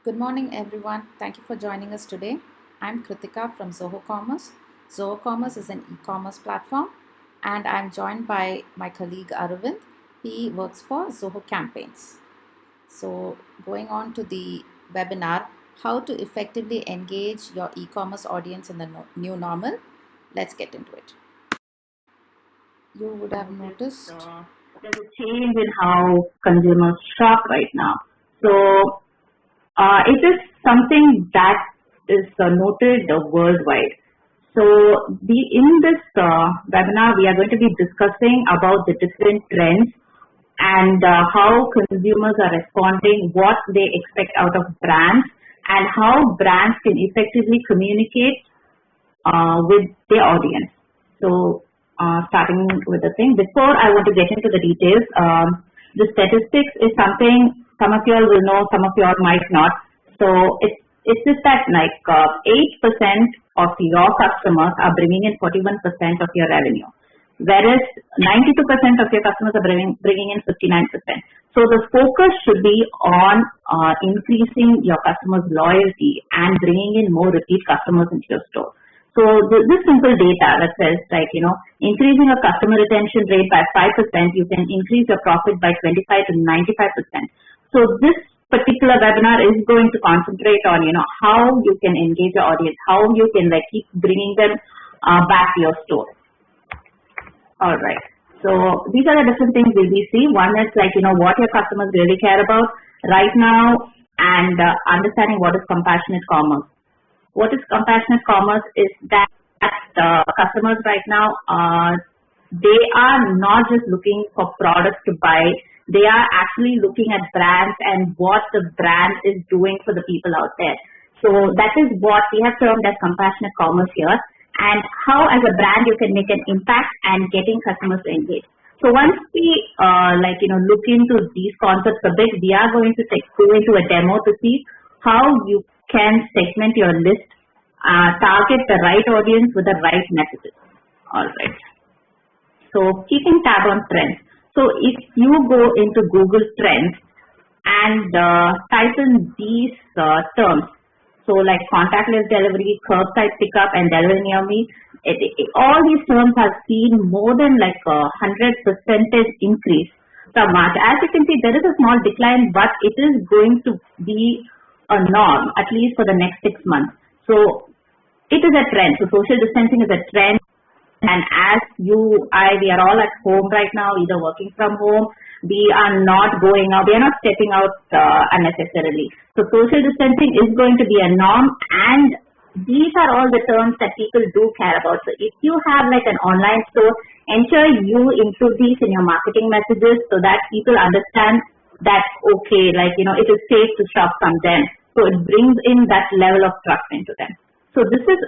Good morning, everyone. Thank you for joining us today. I'm Kritika from Zoho Commerce. Zoho Commerce is an e-commerce platform, and I'm joined by my colleague Aravind. He works for Zoho Campaigns. So, going on to the webinar, how to effectively engage your e-commerce audience in the new normal. Let's get into it. You would have noticed there's a change in how consumers shop right now. So it is something that is noted worldwide. So in this webinar, we are going to be discussing about the different trends and how consumers are responding, what they expect out of brands, and how brands can effectively communicate with their audience. So starting with the thing, before I want to get into the details, the statistics is something some of you all will know, some of you all might not. So it's just that like 8% of your customers are bringing in 41% of your revenue, whereas 92% of your customers are bringing in 59%. So the focus should be on increasing your customers' loyalty and bringing in more repeat customers into your store. So this simple data that says, like, increasing a customer retention rate by 5%, you can increase your profit by 25 to 95%. So this particular webinar is going to concentrate on, how you can engage your audience, how you can keep bringing them back to your store. All right. So these are the different things we'll be seeing. One is what your customers really care about right now, and understanding what is compassionate commerce. What is compassionate commerce is that customers right now, they are not just looking for products to buy. They are actually looking at brands and what the brand is doing for the people out there. So that is what we have termed as compassionate commerce here, and how as a brand you can make an impact and getting customers to engage. So once we look into these concepts a bit, we are going to go into a demo to see how you can segment your list, target the right audience with the right messages. All right. So keeping tab on trends. So if you go into Google Trends and type in these terms, so like contactless delivery, curbside pickup, and delivery near me, all these terms have seen more than 100% increase from March. As you can see, there is a small decline, but it is going to be a norm, at least for the next 6 months. So it is a trend. So social distancing is a trend. And as we are all at home right now, either working from home, we are not going out, we are not stepping out unnecessarily. So social distancing is going to be a norm, and these are all the terms that people do care about. So if you have an online store, ensure you include these in your marketing messages so that people understand that, okay, it is safe to shop from them. So it brings in that level of trust into them. So this is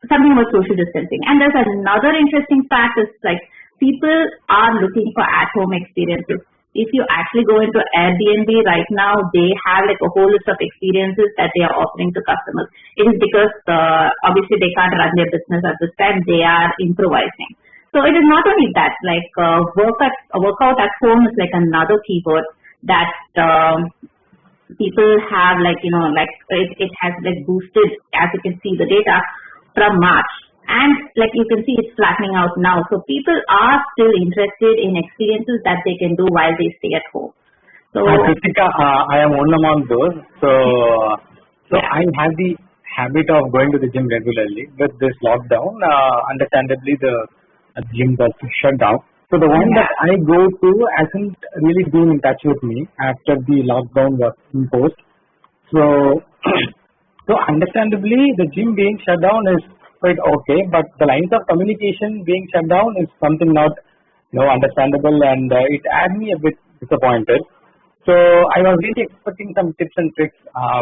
something about social distancing. And there's another interesting fact is people are looking for at-home experiences. If you actually go into Airbnb right now, they have a whole list of experiences that they are offering to customers. It is because obviously they can't run their business at this time. They are improvising. So it is not only that, workout at home is another keyword that people have it has boosted, as you can see the data from March, and you can see it's flattening out now. So people are still interested in experiences that they can do while they stay at home. So Kritika, I am one among those. So I have the habit of going to the gym regularly. With this lockdown, understandably the gyms are shut down. So the one that I go to hasn't really been in touch with me after the lockdown was imposed. So understandably, the gym being shut down is quite okay, but the lines of communication being shut down is something not understandable, and it had me a bit disappointed. So I was really expecting some tips and tricks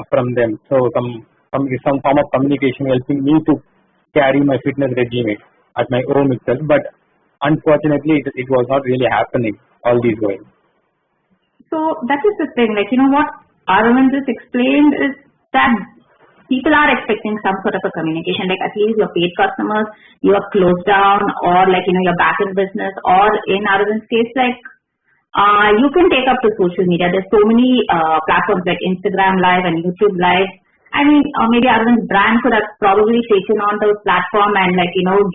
from them. So some form of communication helping me to carry my fitness regime at my home itself, but unfortunately, it was not really happening all these ways. So that is the thing. What Aravind just explained is that people are expecting some sort of a communication, at least your paid customers, you are closed down, or you're back in business, or in Arvind's case, You can take up to social media. There's so many platforms like Instagram Live and YouTube Live. I mean, maybe Arvind's brand could have probably taken on those platform and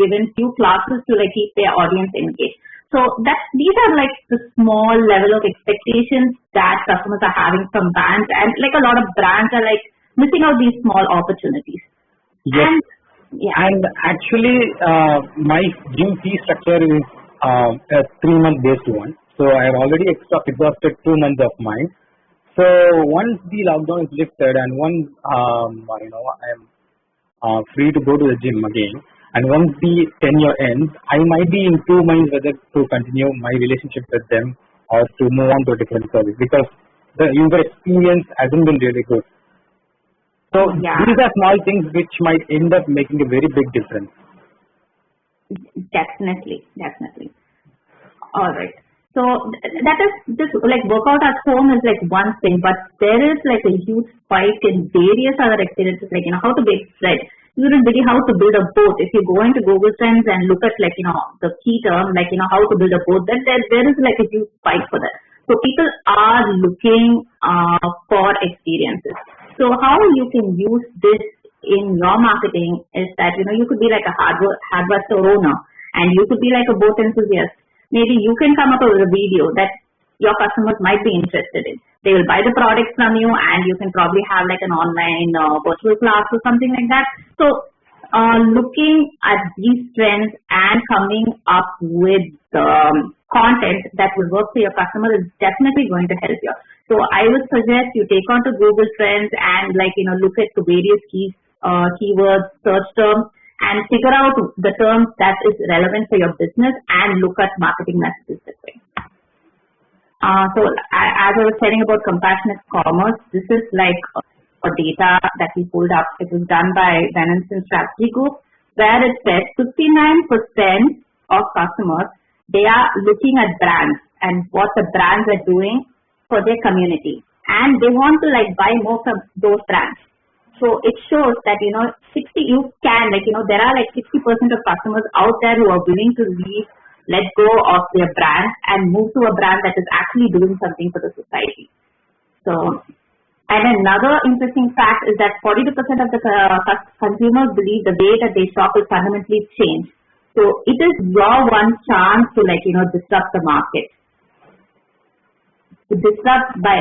given few classes to keep their audience engaged. So these are the small level of expectations that customers are having from brands, and a lot of brands are missing out these small opportunities. Yes. And, yeah. And actually, my gym fee structure is a 3-month based one. So I have already exhausted 2 months of mine. So once the lockdown is lifted and once I am free to go to the gym again, and once the tenure ends, I might be in 2 months whether to continue my relationship with them or to move on to a different service, because the user experience hasn't been really good. So these are small things which might end up making a very big difference. Definitely. All right. So that is just workout at home is one thing, but there is a huge spike in various other experiences, how to bake bread, even really how to build a boat. If you go into Google Trends and look at the key term, how to build a boat, then there is a huge spike for that. So people are looking for experiences. So how you can use this in your marketing is that you could be a hardware store owner, and you could be a boat enthusiast. Maybe you can come up with a video that your customers might be interested in. They will buy the product from you, and you can probably have an online virtual class or something like that. So looking at these trends and coming up with content that will work for your customer is definitely going to help you. So I would suggest you take on to Google Trends and look at the various keywords, search terms, and figure out the terms that is relevant for your business and look at marketing messages this way. So as I was telling about compassionate commerce, this is a data that we pulled up. It was done by Venance Strategy Group, where it said 59% of customers, they are looking at brands and what the brands are doing for their community, and they want to buy more from those brands. So it shows that there are 60% of customers out there who are willing to let go of their brand and move to a brand that is actually doing something for the society. So, and another interesting fact is that 42% of the consumers believe the way that they shop will fundamentally change. So it is your one chance to disrupt the market. To disrupt by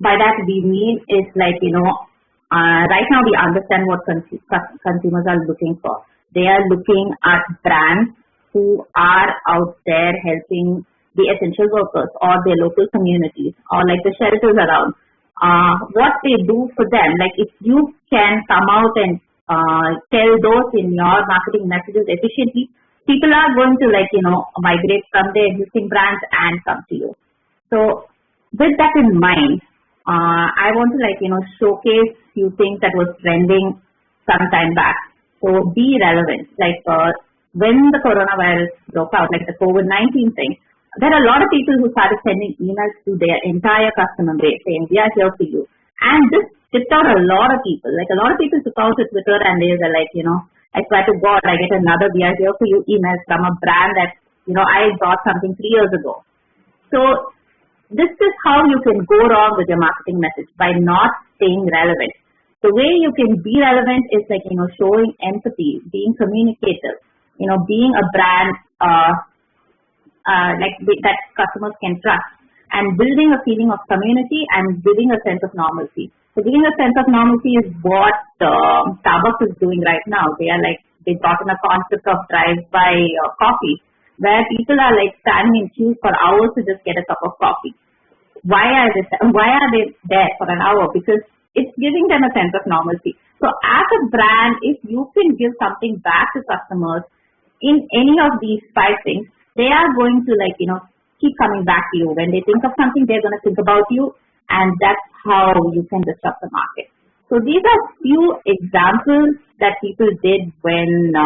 that we mean is right now we understand what consumers are looking for. They are looking at brands who are out there helping the essential workers or their local communities or the shelters around. What they do for them, if you can come out and tell those in your marketing messages efficiently, people are going to migrate from their existing brands and come to you. So with that in mind, I want to showcase few things that was trending some time back. So be relevant. When the coronavirus broke out, the COVID-19 thing, there are a lot of people who started sending emails to their entire customer base saying, we are here for you. And this tipped out a lot of people. A lot of people took out to Twitter and they were I swear to God, I get another we are here for you emails from a brand that, I bought something 3 years ago. So this is how you can go wrong with your marketing message, by not staying relevant. The way you can be relevant is showing empathy, being communicative, being a brand that customers can trust, and building a feeling of community and giving a sense of normalcy. So giving a sense of normalcy is what Starbucks is doing right now. They brought in a concept of drive-by coffee, where people are standing in queues for hours to just get a cup of coffee. Why are they there for an hour? Because it's giving them a sense of normalcy. So as a brand, if you can give something back to customers in any of these 5 things, they are going to keep coming back to you. When they think of something, they're going to think about you, and that's how you can disrupt the market. So these are few examples that people did when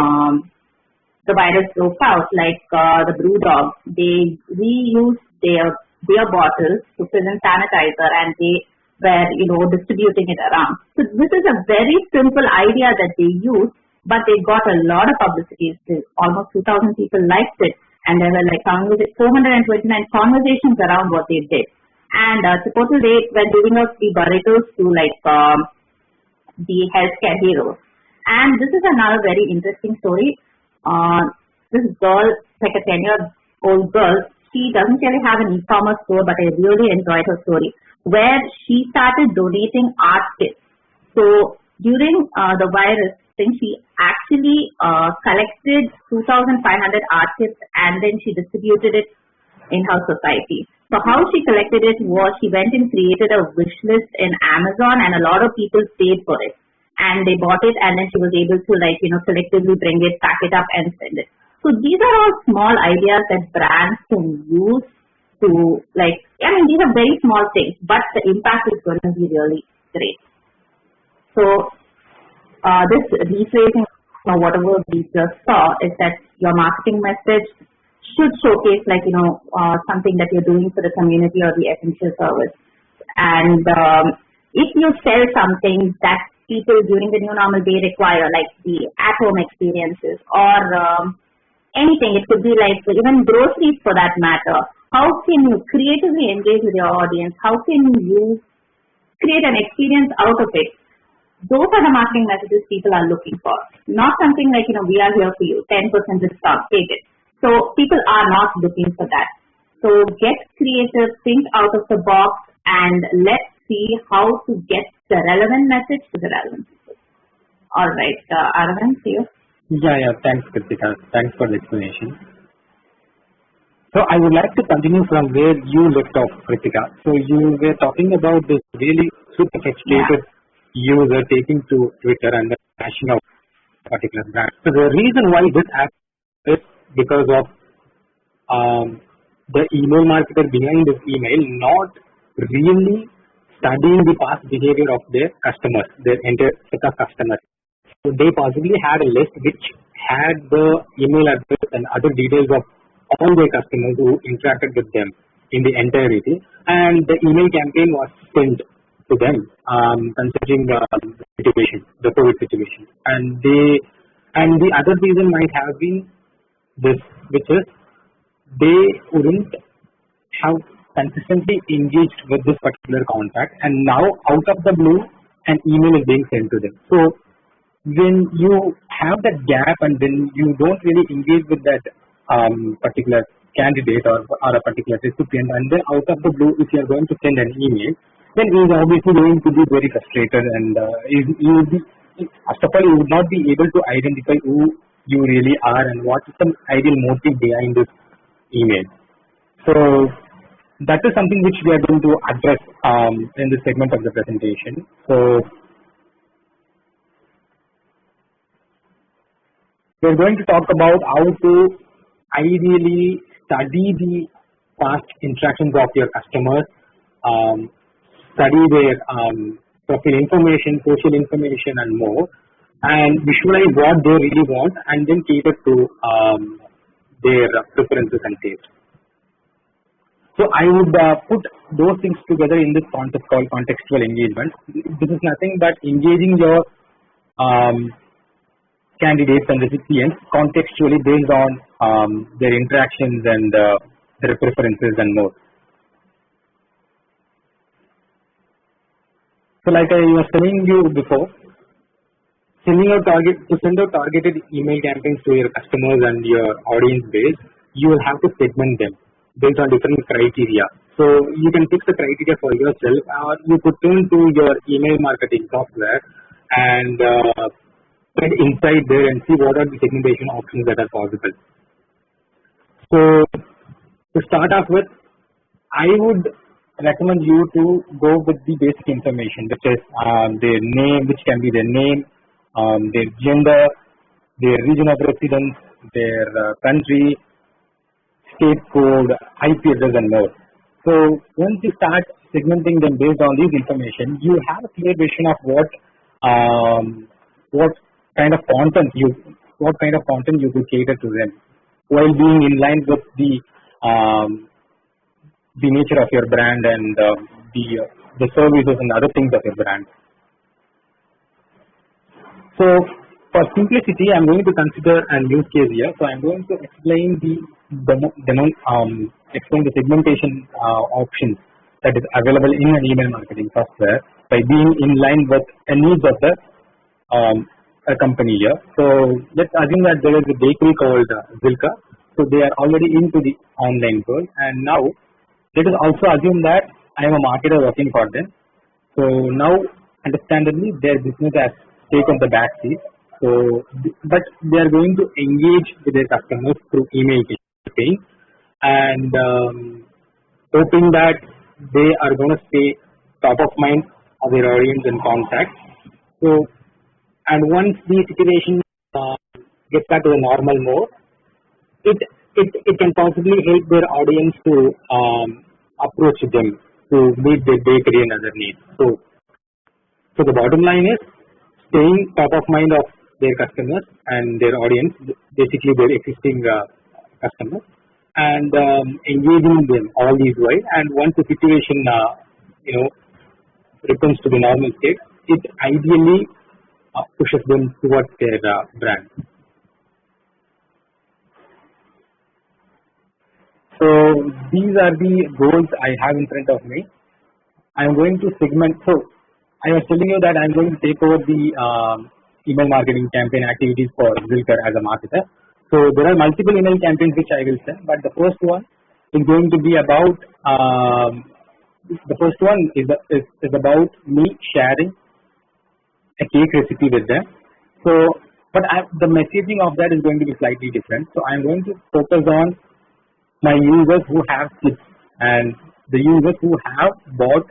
the virus broke out, the brew dog. They reused their beer bottles to fill in sanitizer, and they were, distributing it around. So this is a very simple idea that they used, but they got a lot of publicity. Almost 2,000 people liked it, and there were like 429 conversations around what they did. And Chipotle, they were giving out the burritos to like the healthcare heroes. And this is another very interesting story. This girl, like a 10-year-old girl, she doesn't really have an e-commerce store, but I really enjoyed her story, where she started donating art kits. So during the virus thing, she actually collected 2,500 art kits, and then she distributed it in her society. So how she collected it was she went and created a wish list in Amazon, and a lot of people paid for it. And they bought it, and then she was able to selectively bring it, pack it up, and send it. So these are all small ideas that brands can use to these are very small things, but the impact is going to be really great. So this rephrasing or whatever we just saw is that your marketing message should showcase something that you're doing for the community or the essential service. And if you sell something that people during the new normal may require, like the at-home experiences or anything, it could be like even groceries for that matter. How can you creatively engage with your audience? How can you create an experience out of it? Those are the marketing messages people are looking for. Not something like, we are here for you, 10% discount, take it. So people are not looking for that. So get creative, think out of the box, and let's see how to get the relevant message to the relevant people. All right, Arvind, see you. Yeah. Thanks, Kritika. Thanks for the explanation. So I would like to continue from where you left off, Kritika. So you were talking about this really sophisticated user taking to Twitter and flashing out a particular brand. So the reason why this happens is because of the email marketer behind this email not really studying the past behavior of their customers, their entire set of customers. So they possibly had a list which had the email address and other details of all their customers who interacted with them in the entirety, and the email campaign was sent to them considering the situation, the COVID situation. And the other reason might have been this, which is they wouldn't have consistently engaged with this particular contact, and now out of the blue an email is being sent to them. So when you have that gap and then you don't really engage with that particular candidate or a particular recipient, and then out of the blue if you are going to send an email, then he is obviously going to be very frustrated, and you will be, first of all, you would not be able to identify who you really are and what is the ideal motive behind this email. So that is something which we are going to address in this segment of the presentation. So we are going to talk about how to ideally study the past interactions of your customers, study their profile information, social information, and more, and visualize what they really want, and then cater to their preferences and taste. So I would put those things together in this concept called contextual engagement. This is nothing but engaging your candidates and recipients contextually based on their interactions and their preferences and more. So like I was telling you before, send out targeted email campaigns to your customers and your audience base, you will have to segment them based on different criteria. So you can fix the criteria for yourself, or you could turn to your email marketing software and get inside there and see what are the segmentation options that are possible. So to start off with, I would recommend you to go with the basic information, which is their name, which can be their name, their gender, their region of residence, their country, state code, IP address, and more. So once you start segmenting them based on these information, you have a clear vision of what kind of content you could cater to them, while being in line with the nature of your brand and the services and other things of your brand. So for simplicity, I'm going to consider a use case here. So I'm going to explain the explain the segmentation options that is available in an email marketing software by being in line with the needs of the a company here. So let's assume that there is a bakery called Zilka. So they are already into the online world, and now let us also assume that I am a marketer working for them. So now, understandably, their business has taken the back seat. So, but they are going to engage with their customers through email campaign, and hoping that they are going to stay top of mind of their audience and contacts. So, and once the situation gets back to the normal mode, it can possibly help their audience to approach them to meet their bakery and other needs. So the bottom line is staying top of mind of their customers and their audience, basically their existing customers, and engaging them all these ways. And once the situation returns to the normal state, it ideally pushes them towards their brand. So these are the goals I have in front of me. I am going to segment. So I was telling you that I am going to take over the email marketing campaign activities for Zilker as a marketer. So there are multiple email campaigns which I will send, but the first one is going to be about about me sharing a cake recipe with them. So, but the messaging of that is going to be slightly different. So I am going to focus on my users who have kids and the users who have bought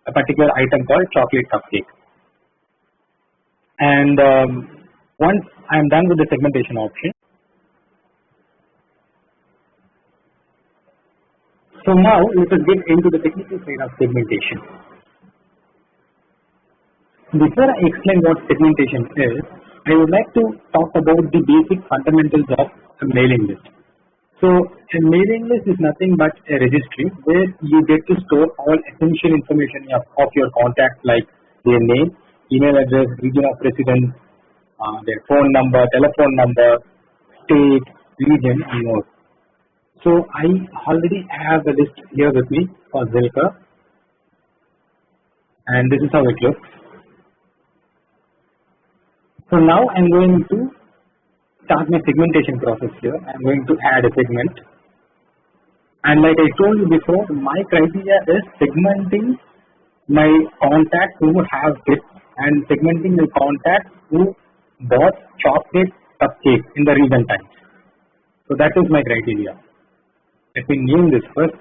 a particular item called chocolate cupcake. And once I am done with the segmentation option, so now let us get into the technical side of segmentation. Before I explain what segmentation is, I would like to talk about the basic fundamentals of a mailing list. So a mailing list is nothing but a registry where you get to store all essential information of your contacts, like their name, email address, region of residence, their phone number, telephone number, state, region, and more. So I already have a list here with me for Zilker, and this is how it looks. So now I'm going to start my segmentation process here. I'm going to add a segment, and like I told you before, my criteria is segmenting my contacts who have kids and segmenting my contacts who bought chocolate cupcake in the recent times. So that is my criteria. Let me name this first.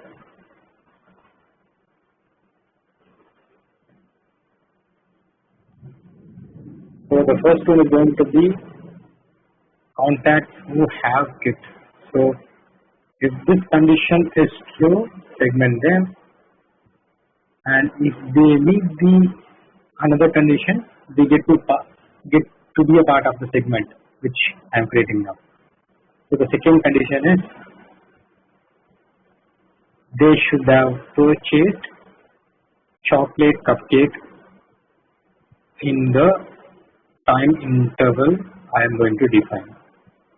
So the first one is going to be contacts who have kids. So if this condition is true, segment them, and if they meet the another condition, they get to be a part of the segment which I am creating now. So the second condition is they should have purchased chocolate cupcake in the time interval I am going to define.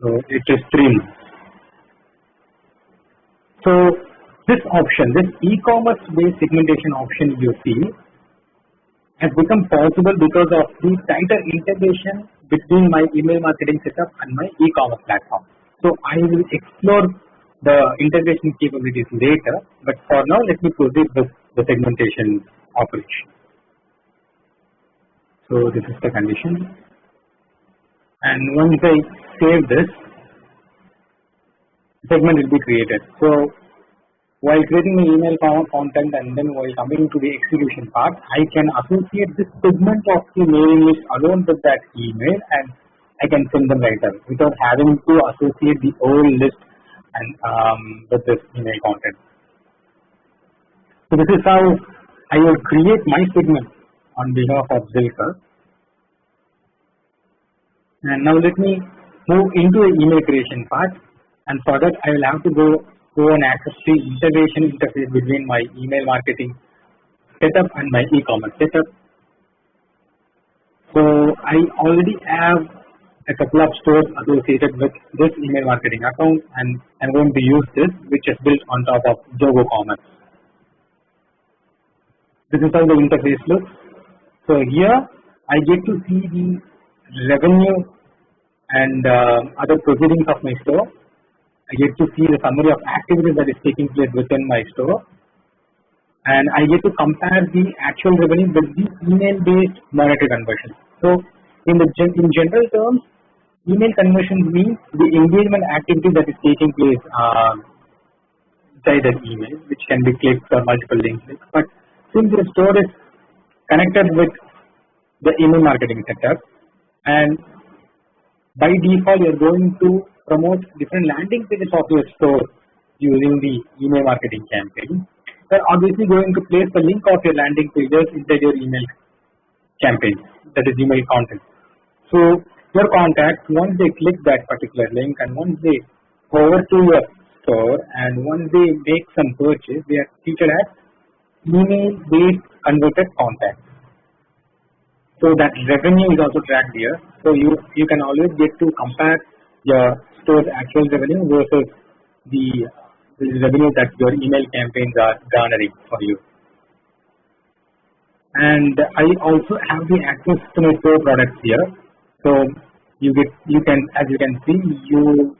So it is 3 months. So this option, this e-commerce based segmentation option you see has become possible because of the tighter integration between my email marketing setup and my e-commerce platform. So I will explore the integration capabilities later, but for now let me proceed with the segmentation operation. So this is the condition, and once I save this, segment will be created. So while creating the email content and then while coming to the execution part, I can associate this segment of the mailing list alone with that email, and I can send them right away without having to associate the whole list and with this email content. So this is how I will create my segment on behalf of Zilker. And now let me move into the email creation part, and for that I will have to go and access the integration interface between my email marketing setup and my e-commerce setup. So I already have a couple of stores associated with this email marketing account, and I'm going to use this, which is built on top of Zoho Commerce. This is how the interface looks. So here I get to see the revenue and other proceedings of my store. I get to see the summary of activities that is taking place within my store, and I get to compare the actual revenue with the email-based monetary conversion. So in general terms, email conversions means the engagement activity that is taking place inside that email, which can be clicked or multiple links. But since the store is connected with the email marketing setup, and by default you're going to promote different landing pages of your store using the email marketing campaign, you're obviously going to place the link of your landing pages inside your email campaign, that is email content. So your contacts, once they click that particular link and once they go over to your store and once they make some purchase, they are featured as email-based converted contacts. So that revenue is also tracked here. So you can always get to compare your store's actual revenue versus the revenue that your email campaigns are garnering for you. And I also have the access to my store products here. So you can as you can see, you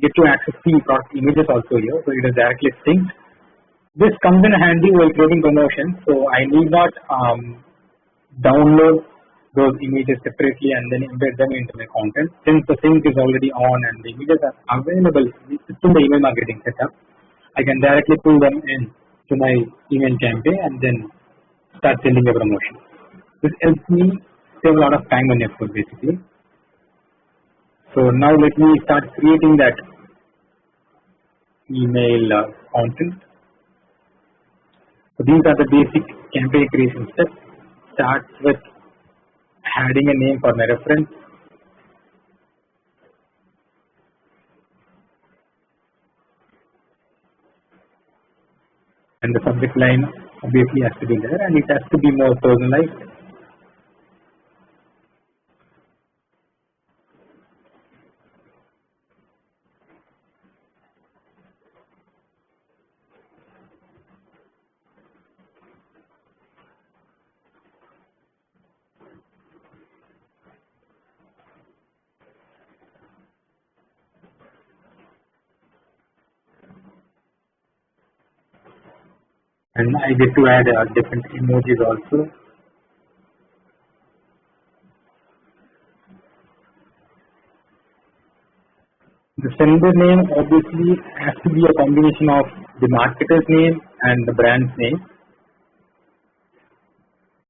get to access the product images also here. So it is directly synced. This comes in handy while creating promotions. So I need not download those images separately and then embed them into my content. Since the sync is already on and the images are available within the email marketing setup, I can directly pull them in to my email campaign and then start sending a promotion. This helps me save a lot of time and effort basically. So now let me start creating that email content. So these are the basic campaign creation steps. Starts with adding a name for my reference. And the subject line obviously has to be there and it has to be more personalized. And I get to add different emojis also. The sender name obviously has to be a combination of the marketer's name and the brand's name.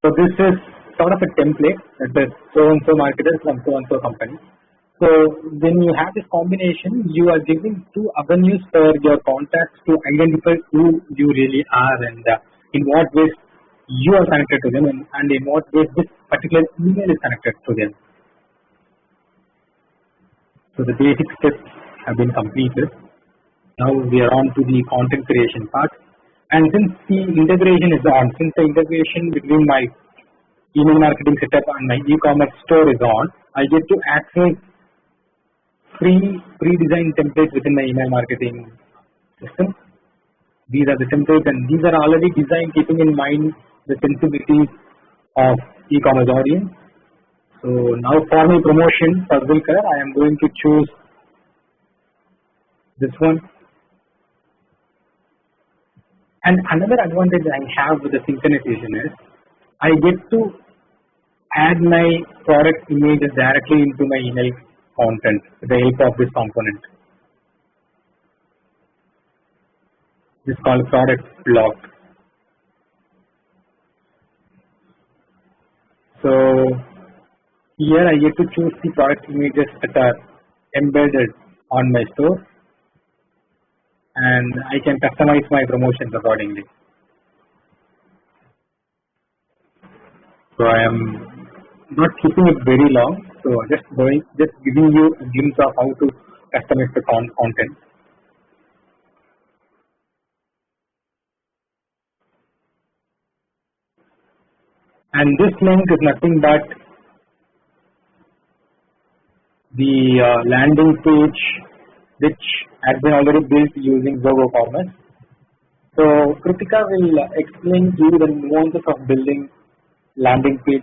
So this is sort of a template that says so-and-so marketer from so-and-so company. So when you have this combination, you are giving two avenues for your contacts to identify who you really are and in what ways you are connected to them and in what ways this particular email is connected to them. So the basic steps have been completed. Now we are on to the content creation part. And since the integration is on, since the integration between my email marketing setup and my e-commerce store is on, I get to access free pre-designed templates within my email marketing system. These are the templates and these are already designed keeping in mind the sensibilities of e-commerce audience. So now for my promotion for Wilker, I am going to choose this one. And another advantage I have with the synchronization is I get to add my product images directly into my email content with the help of this component. This is called product block. So here I get to choose the product images that are embedded on my store and I can customize my promotions accordingly. So I am not keeping it very long. So just giving you a glimpse of how to customize the content. And this link is nothing but the landing page which has been already built using Zoho Commerce. So Kritika will explain to you the nuances of building landing page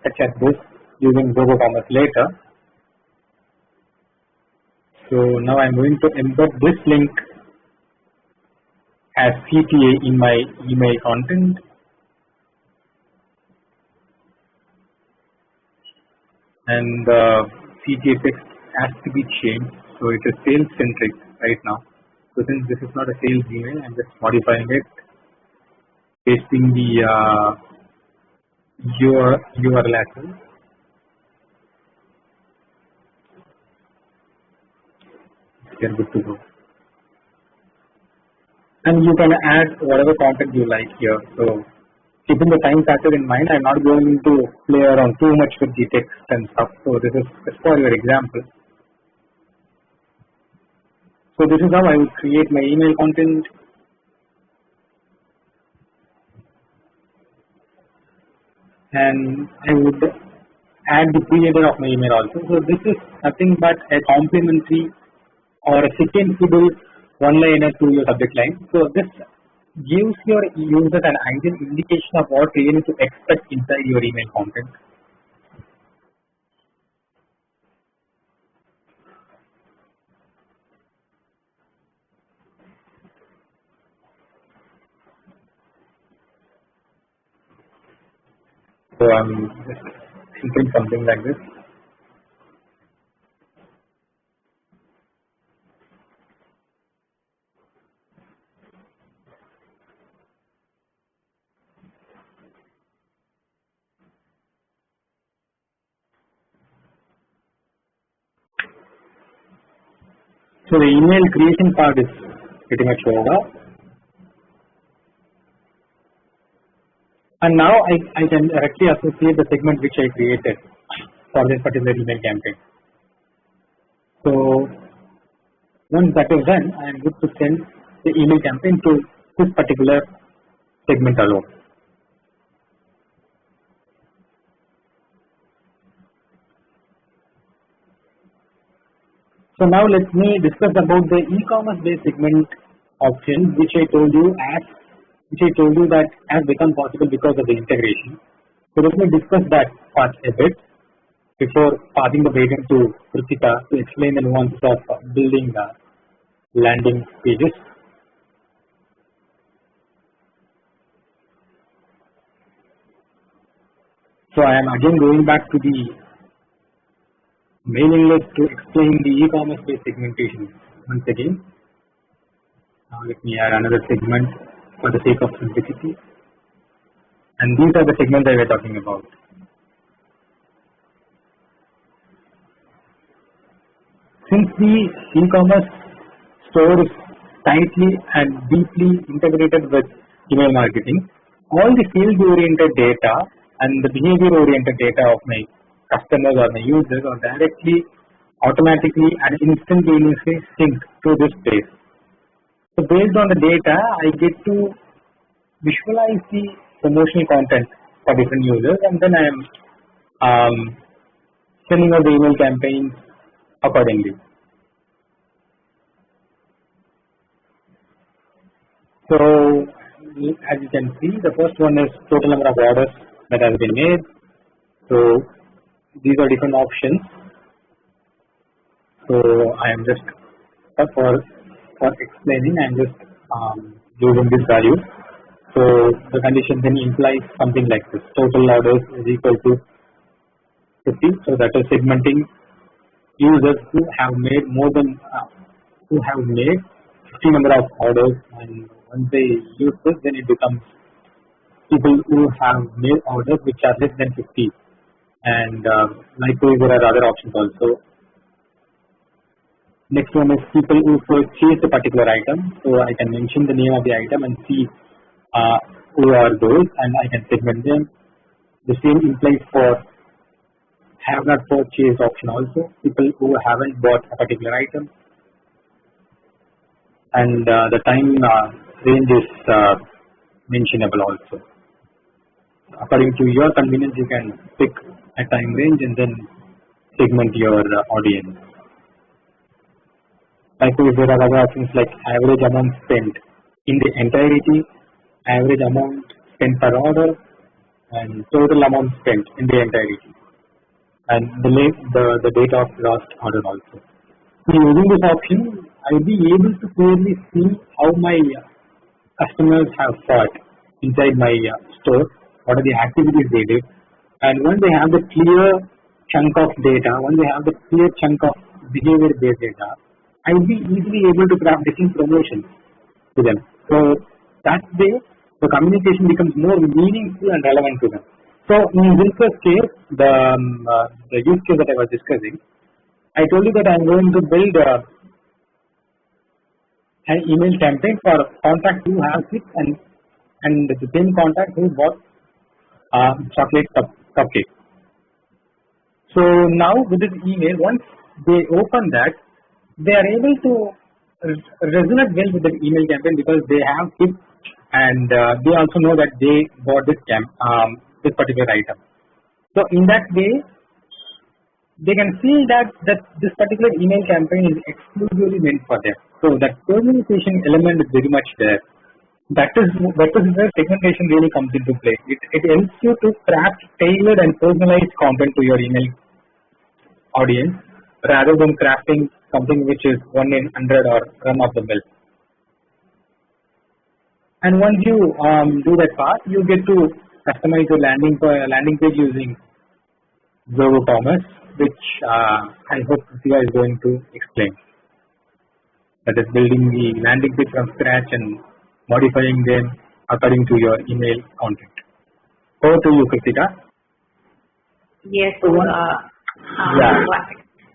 such as this using Zoho Commerce later. So now I'm going to embed this link as CTA in my email content. And CTA text has to be changed, so it is sales centric right now. So since this is not a sales email, I'm just modifying it, pasting the URL as well. You're good to go. And you can add whatever content you like here. So keeping the time factor in mind, I'm not going to play around too much with the text and stuff. So this is just for your example. So this is how I would create my email content. And I would add the pre-header of my email also. So this is nothing but a complementary or a sequenceable one-liner to your subject line. So this gives your user an ideal indication of what really to expect inside your email content. So I'm just thinking something like this. So the email creation part is pretty much over. And now I can directly associate the segment which I created for this particular email campaign. So once that is done, I am good to send the email campaign to this particular segment alone. So now let me discuss about the e-commerce based segment option which I told you that has become possible because of the integration. So let me discuss that part a bit before passing the baton to Kritika to explain the nuances of building landing pages. So I am again going back to the mailing list to explain the e-commerce based segmentation once again. Now let me add another segment for the sake of simplicity. And these are the segments that we are talking about. Since the e-commerce store is tightly and deeply integrated with email marketing, all the sales-oriented data and the behavior-oriented data of my customers or my users are directly, automatically and instantaneously synced to this base. So based on the data, I get to visualize the promotional content for different users, and then I am sending out the email campaigns accordingly. So as you can see, the first one is total number of orders that has been made. So these are different options. So I am just for explaining, I am just using this value. So the condition then implies something like this: total orders is equal to 50. So that is segmenting users who have made more than 50 number of orders, and once they use this, then it becomes people who have made orders which are less than 50. And likewise, there are other options also. Next one is people who purchase a particular item. So I can mention the name of the item and see who are those, and I can segment them. The same implies for have not purchased option also, people who haven't bought a particular item. And the time range is mentionable also. According to your convenience, you can pick a time range and then segment your audience. Likewise, there are other options like average amount spent in the entirety, average amount spent per order, and total amount spent in the entirety, and the date of last order also. So using this option, I will be able to clearly see how my customers have fought inside my store, what are the activities they did, and when they have the clear chunk of data, when they have the clear chunk of behavior-based data, I will be easily able to craft different promotions to them. So that way, the communication becomes more meaningful and relevant to them. So in Zinker's case, the use case that I was discussing, I told you that I'm going to build an email campaign for a contact who has it and the same contact who bought chocolate cupcake. So now with this email, once they open that, they are able to resonate well with the email campaign because they have it and they also know that they bought this particular item. So in that way, they can feel that this particular email campaign is exclusively meant for them. So that personalization element is very much there. That is where segmentation really comes into play. It helps you to craft tailored and personalized content to your email audience rather than crafting something which is 1 in 100 or run of the mill. And once you do that part, you get to customize your landing page using Zoho Commerce, which I hope Priya is going to explain. That is building the landing page from scratch and modifying them according to your email content. Over to you, Kritika. Yes. So,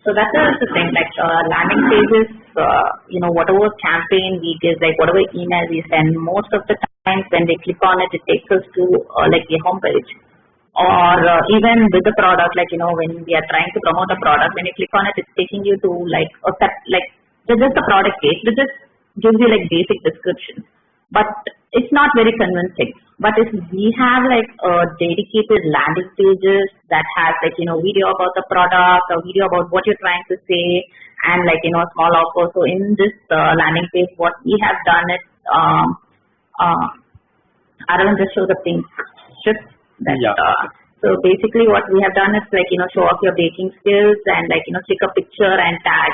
so that's the thing. Like landing pages, whatever campaign we give, like whatever email we send, most of the times when they click on it, it takes us to like the homepage. Or even with the product, like when we are trying to promote a product, when you click on it, it's taking you to like a set, like just the product page. It just gives you like basic description, but it's not very convincing. But if we have like dedicated landing pages that has like video about the product, or video about what you're trying to say, and like small offer. So in this landing page, what we have done is Arvind just show the pink strip. So basically what we have done is like, show off your baking skills and like, take a picture and tag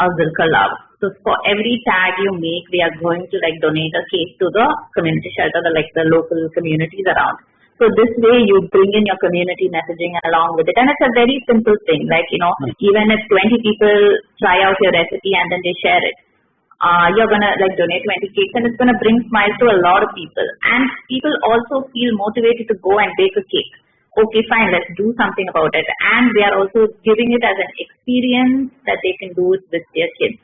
Zilka Love. So for every tag you make, we are going to like donate a cake to the community shelter, the local communities around. So this way you bring in your community messaging along with it. And it's a very simple thing, like, even if 20 people try out your recipe and then they share it, you're going to like donate 20 cakes and it's going to bring smiles to a lot of people. And people also feel motivated to go and bake a cake. Okay, fine, let's do something about it. And they are also giving it as an experience that they can do it with their kids.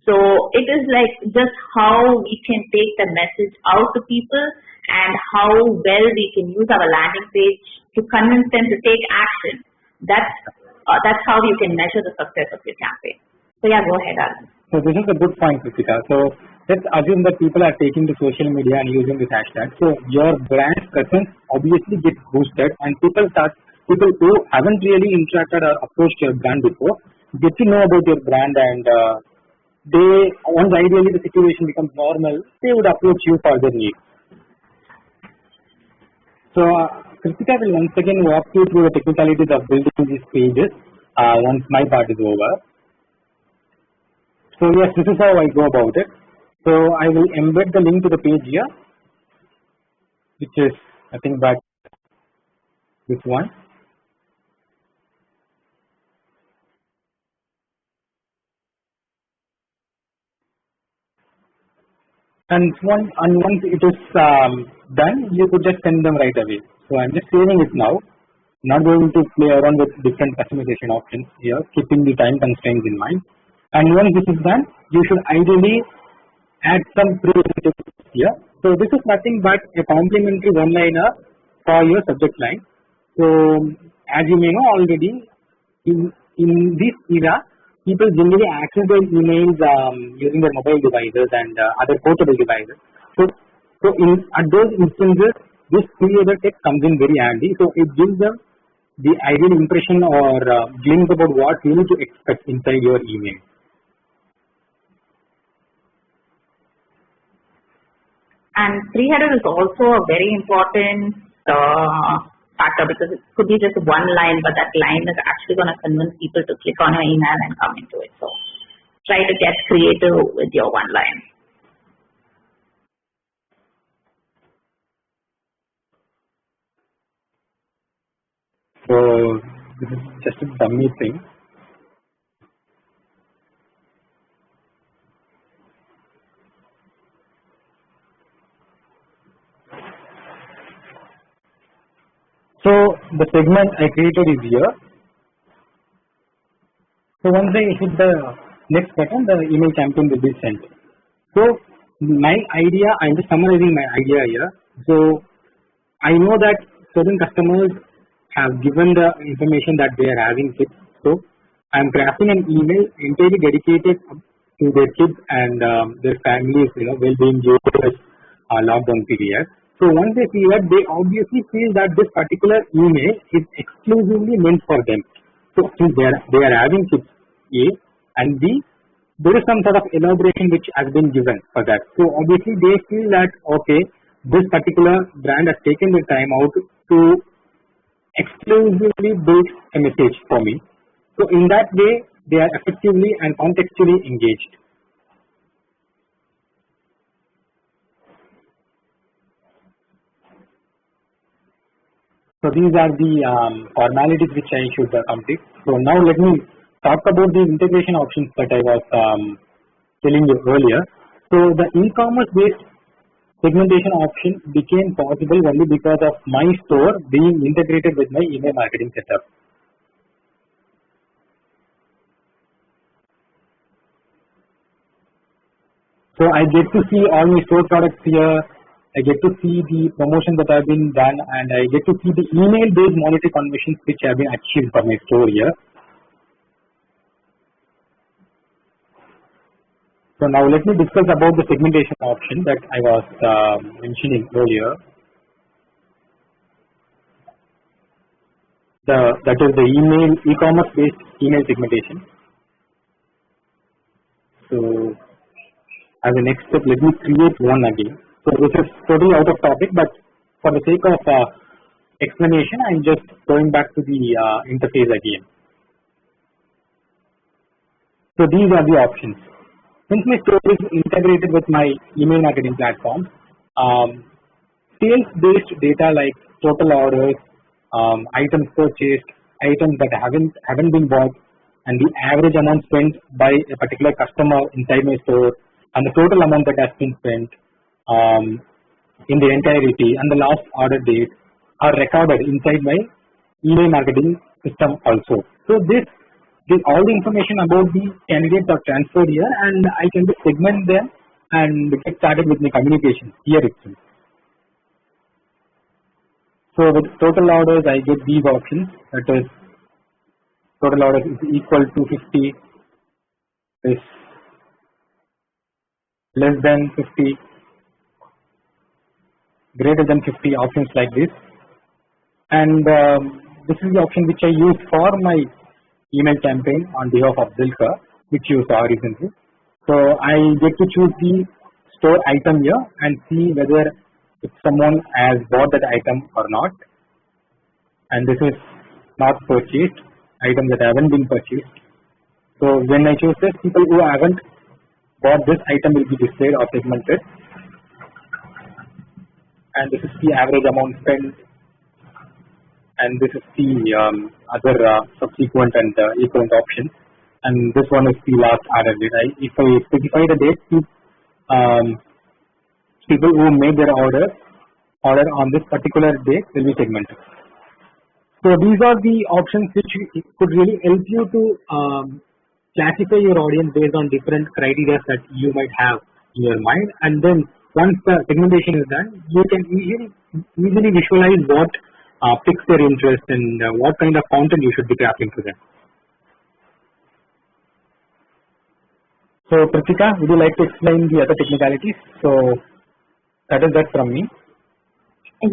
So it is like just how we can take the message out to people and how well we can use our landing page to convince them to take action. That's how you can measure the success of your campaign. So yeah, go ahead, Arvind. So this is a good point, Kritika. So let's assume that people are taking to social media and using this hashtag. So your brand presence obviously gets boosted, and people who haven't really interacted or approached your brand before get to know about your brand, and once ideally the situation becomes normal, they would approach you for their needs. So Kritika will once again walk you through the technicalities of building these pages once my part is over. So yes, this is how I go about it. So I will embed the link to the page here, which is I think back this one. And once it is done, you could just send them right away. So I'm just saving it now. Not going to play around with different customization options here, keeping the time constraints in mind. And once this is done, you should ideally add some pre-text here. So this is nothing but a complementary one-liner for your subject line. So as you may know already, in this era, people generally access their emails using their mobile devices and other portable devices. So at those instances, this pre-text text comes in very handy. So it gives them the ideal impression or glimpse about what you need to expect inside your email. And pre-header is also a very important factor, because it could be just one line, but that line is actually going to convince people to click on your email and come into it. So try to get creative with your one line. So this is just a dummy thing. So the segment I created is here. So once I hit the next button, the email campaign will be sent. So my idea, I'm just summarizing my idea here. So I know that certain customers have given the information that they are having kids. So I'm crafting an email entirely dedicated to their kids and their families, well-being during this lockdown period. So once they see that, they obviously feel that this particular email is exclusively meant for them. So since they are having kids, A, and B, there is some sort of elaboration which has been given for that. So obviously they feel that, okay, this particular brand has taken the time out to exclusively build a message for me. So in that way, they are effectively and contextually engaged. So these are the formalities which I should complete. So now let me talk about the integration options that I was telling you earlier. So the e-commerce based segmentation option became possible only because of my store being integrated with my email marketing setup. So I get to see all my store products here. I get to see the promotions that have been done, and I get to see the email-based monetary conversions which have been achieved for my store here. So now let me discuss about the segmentation option that I was mentioning earlier. That is the e-commerce based email segmentation. So as a next step, let me create one again. So this is totally out of topic, but for the sake of explanation, I'm just going back to the interface again. So these are the options. Since my store is integrated with my email marketing platform, sales-based data like total orders, items purchased, items that haven't been bought, and the average amount spent by a particular customer inside my store, and the total amount that has been spent in the entirety, and the last order date are recorded inside my email marketing system also. So all the information about the candidates are transferred here, and I can just segment them and get started with my communication here itself. So with total orders, I get these options. That is, total orders is equal to 50, is less than 50, greater than 50, options like this. And this is the option which I use for my email campaign on behalf of Zilka, which you saw recently. So I get to choose the store item here and see whether if someone has bought that item or not. And this is not purchased, items that haven't been purchased. So when I choose this, people who haven't bought this item will be displayed or segmented. And this is the average amount spent. And this is the other subsequent and equivalent options. And this one is the last order date. If I specify the date, people who made their order on this particular date will be segmented. So these are the options which could really help you to classify your audience based on different criteria that you might have in your mind. And then once the segmentation is done, you can easily visualize what piques their interest and what kind of content you should be crafting to them. So Kritika, would you like to explain the other technicalities? So that is that from me.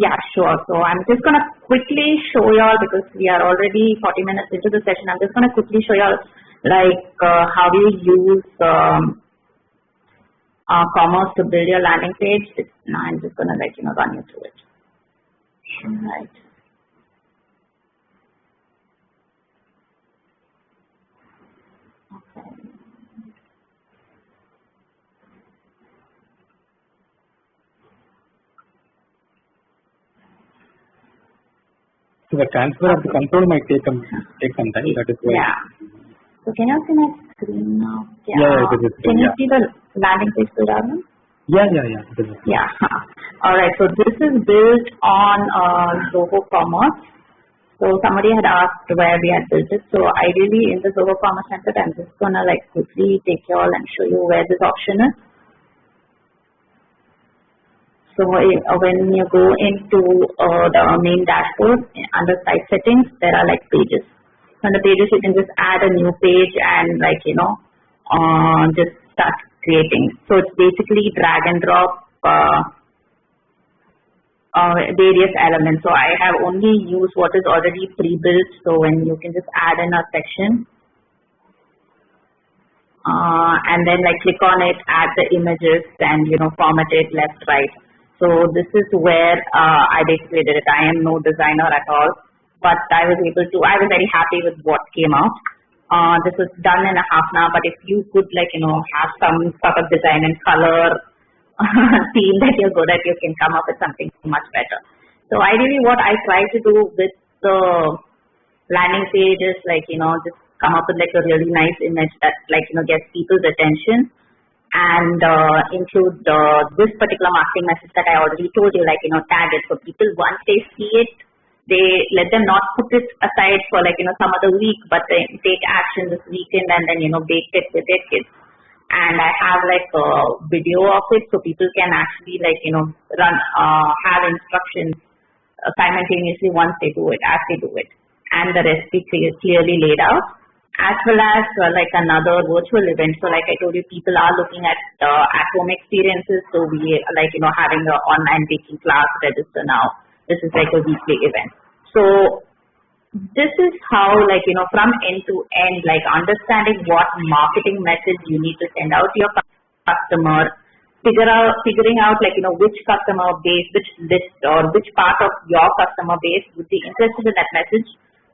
Yeah, sure. So I'm just going to quickly show y'all, because we are already 40 minutes into the session, I'm just going to quickly show y'all how do you use commerce to build your landing page. Now I'm just going to run you through it. Right. Okay. So the transfer of the control might take some time. That is why. Yeah. So can you see my screen now? Yeah, can you see the landing page build out? Yeah. Yeah. All right. So this is built on Zoho Commerce. So somebody had asked where we had built it. So ideally in the Zoho Commerce Center, I'm just gonna quickly take you all and show you where this option is. So when you go into the main dashboard under site settings, there are pages. On the pages, you can just add a new page and just start creating. So it's basically drag and drop various elements. So I have only used what is already pre-built. So when you can just add in a section and then click on it, add the images and format it left, right. So this is where I basically did it. I am no designer at all, but I was very happy with what came out. This was done in a half an hour, but if you could have some sort of design and color theme that you're good at, you can come up with something much better. So ideally what I try to do with the landing page is just come up with a really nice image that gets people's attention, and include this particular marketing message that I already told you, tag it. So people, once they see it, they let them not put it aside for some other week, but they take action this weekend and then bake it with their kids. And I have a video of it, so people can actually run have instructions simultaneously once they do it, as they do it, and the recipe clearly laid out, as well as another virtual event. So I told you, people are looking at home experiences. So we having an online baking class register now. This is a weekly event. So this is how from end to end, understanding what marketing message you need to send out to your customer, figuring out which customer base, which list or which part of your customer base would be interested in that message,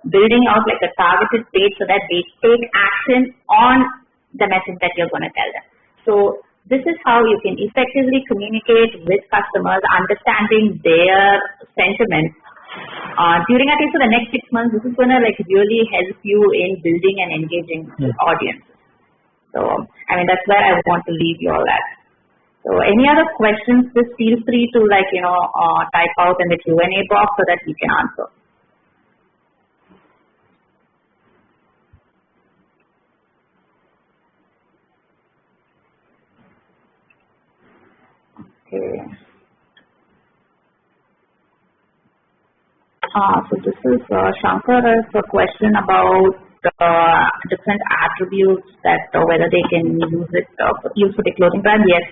building out a targeted page so that they take action on the message that you're going to tell them. So this is how you can effectively communicate with customers, understanding their sentiments. During at least for the next 6 months, this is going to really help you in building and engaging audiences. So that's where I want to leave you all at. So any other questions, just feel free to type out in the Q&A box so that we can answer. Okay. So this is Shankar has a question about different attributes that whether they can use it use for the clothing brand. Yes,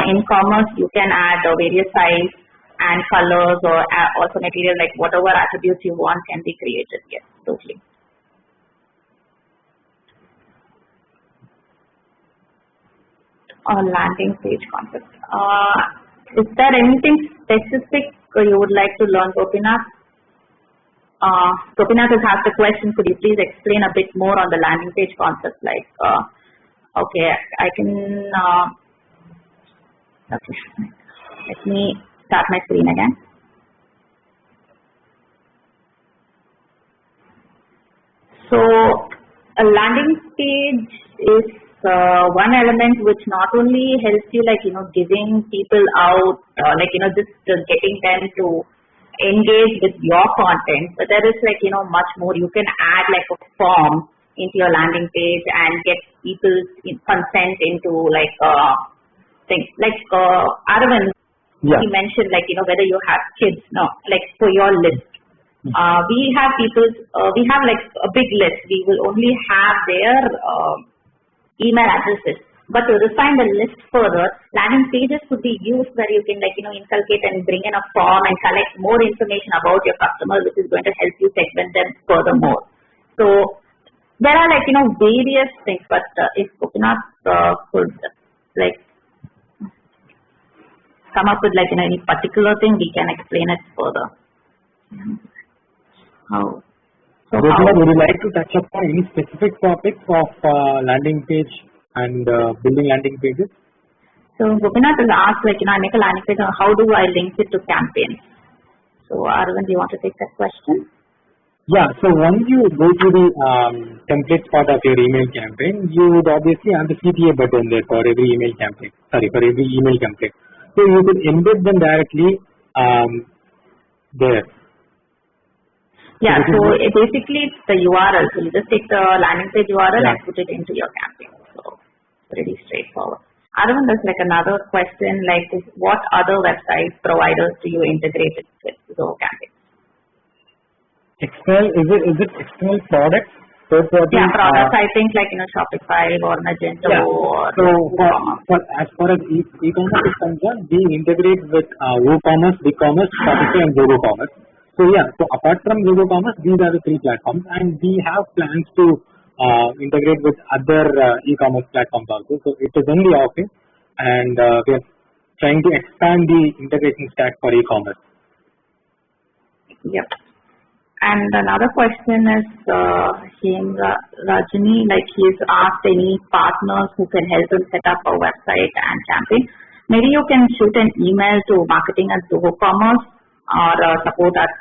in commerce you can add various size and colors or also material, whatever attributes you want can be created. Yes, totally. Landing page concept. Is there anything specific you would like to learn, Gopinath? Gopinath has asked a question. Could you please explain a bit more on the landing page concept? Okay, I can. Okay, let me start my screen again. So a landing page is one element which not only helps you giving people out just getting them to engage with your content, but there is much more. You can add a form into your landing page and get people's consent into things Arvind, he mentioned whether you have kids, for your list. We have a big list. We will only have their email addresses. But to refine the list further, landing pages could be used where you can inculcate and bring in a form and collect more information about your customers, which is going to help you segment them furthermore. So there are various things, but if Gopinath could come up with any particular thing, we can explain it further. How? Gopinath, would you like to touch upon any specific topics of landing page and building landing pages? So Gopinath has asked, I make a landing page, how do I link it to campaigns? So Arvind, do you want to take that question? Yeah, so once you go to the templates part of your email campaign, you would obviously have the CTA button there for every email campaign. For every email campaign. So you could embed them directly there. Yeah, so basically it's the URL. So you just take the landing page URL and put it into your campaign. So pretty straightforward. Arvind, there's another question, what other website providers do you integrate it with Zoho campaign? External, is it external products? Third party? Yeah, products, I think Shopify or Magento or so as far as e-commerce is concerned, we integrate with WooCommerce, BigCommerce, Shopify and Zoho Commerce. So so apart from Zoho Commerce, these are the three platforms, and we have plans to integrate with other e-commerce platforms also. So it is only offering, and we are trying to expand the integration stack for e-commerce. Yep. And another question is Rajani, he's asked any partners who can help him set up a website and campaign. Maybe you can shoot an email to marketing@Zoho Commerce or support at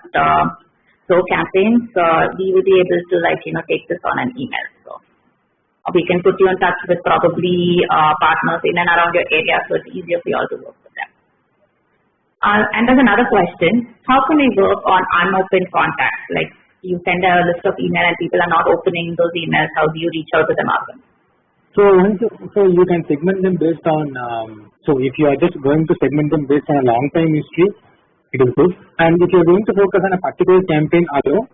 Zoho Campaigns. We will be able to take this on an email. So we can put you in touch with probably partners in and around your area, so it's easier for you all to work with them. And there's another question. How can we work on unopened contacts? You send a list of email and people are not opening those emails. How do you reach out to them often? So you can segment them based on, so if you are just going to segment them based on a long time history, it is good. And if you're going to focus on a particular campaign alone,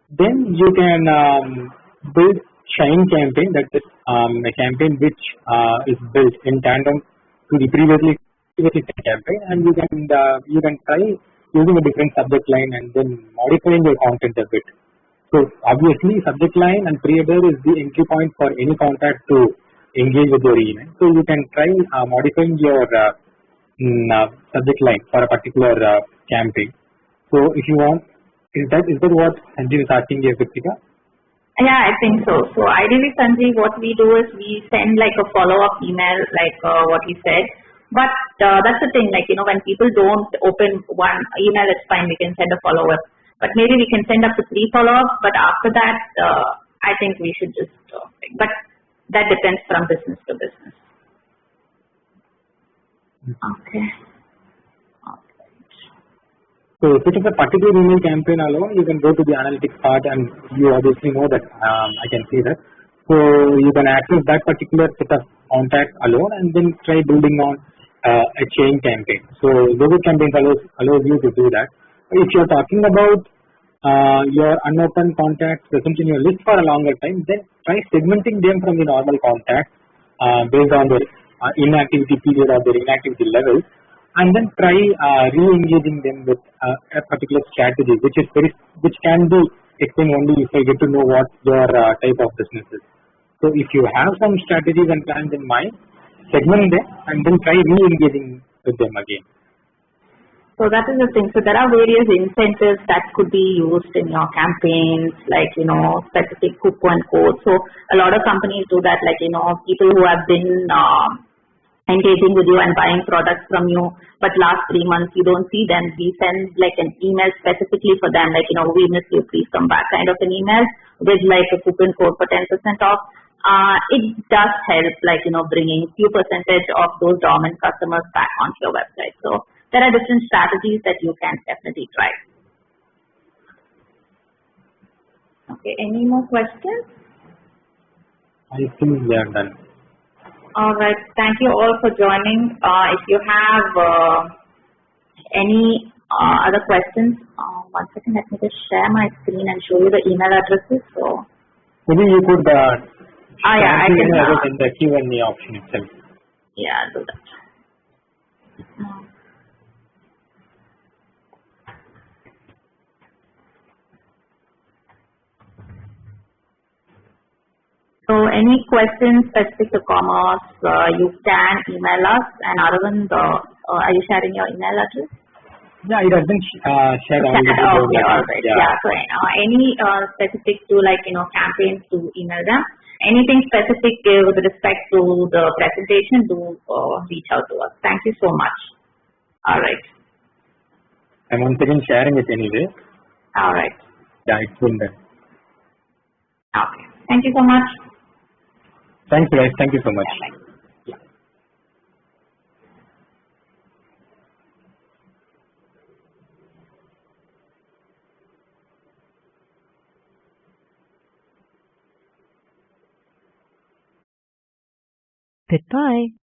then you can build Shine campaign, that is a campaign which is built in tandem to the previously campaign, and you can try using a different subject line and then modifying your content a bit. So obviously subject line and pre-header is the entry point for any contact to engage with your email. So you can try modifying your subject line for a particular campaign. So if you want, is that what Sanjeev is asking you, Kritika? Yeah, I think so. So ideally, Sanjeev, what we do is we send a follow-up email, what he said. But that's the thing, when people don't open one email, it's fine, we can send a follow-up. But maybe we can send up to 3 follow-ups, but after that, I think we should just, but that depends from business to business. Okay. So if it is a particular email campaign alone, you can go to the analytics part, and you obviously know that I can see that. So you can access that particular set of contacts alone and then try building on a chain campaign. So Zoho campaigns allows you to do that. If you're talking about your unopened contacts present in your list for a longer time, then try segmenting them from the normal contacts based on their inactivity period or their inactivity level, and then try re-engaging them with a particular strategy, which can be explained only if I get to know what your type of business is. So if you have some strategies and plans in mind, segment them and then try re-engaging with them again. So that is the thing. So there are various incentives that could be used in your campaigns, specific coupon codes. So a lot of companies do that, people who have been engaging with you and buying products from you, but last 3 months you don't see them. We send an email specifically for them, we miss you, please come back, kind of an email with a coupon code for 10% off. It does help, bringing few percentage of those dormant customers back onto your website. So there are different strategies that you can definitely try. Okay, any more questions? I think we are done. All right, thank you all for joining. If you have any other questions, 1 second, let me just share my screen and show you the email addresses. So maybe you could Yeah, I can. In the Q&A option itself. Yeah, do that. So any questions specific to commerce, you can email us. And Arvind, are you sharing your email address? Yeah, it has been shared already. Okay, all right. Yeah. So any specific to campaigns, to email them. Anything specific with respect to the presentation, do reach out to us. Thank you so much. All right. I'm once again sharing it anyway. All right. Yeah, it's been there. Okay. Thank you so much. Thanks, guys. Thank you so much. Yeah. Goodbye.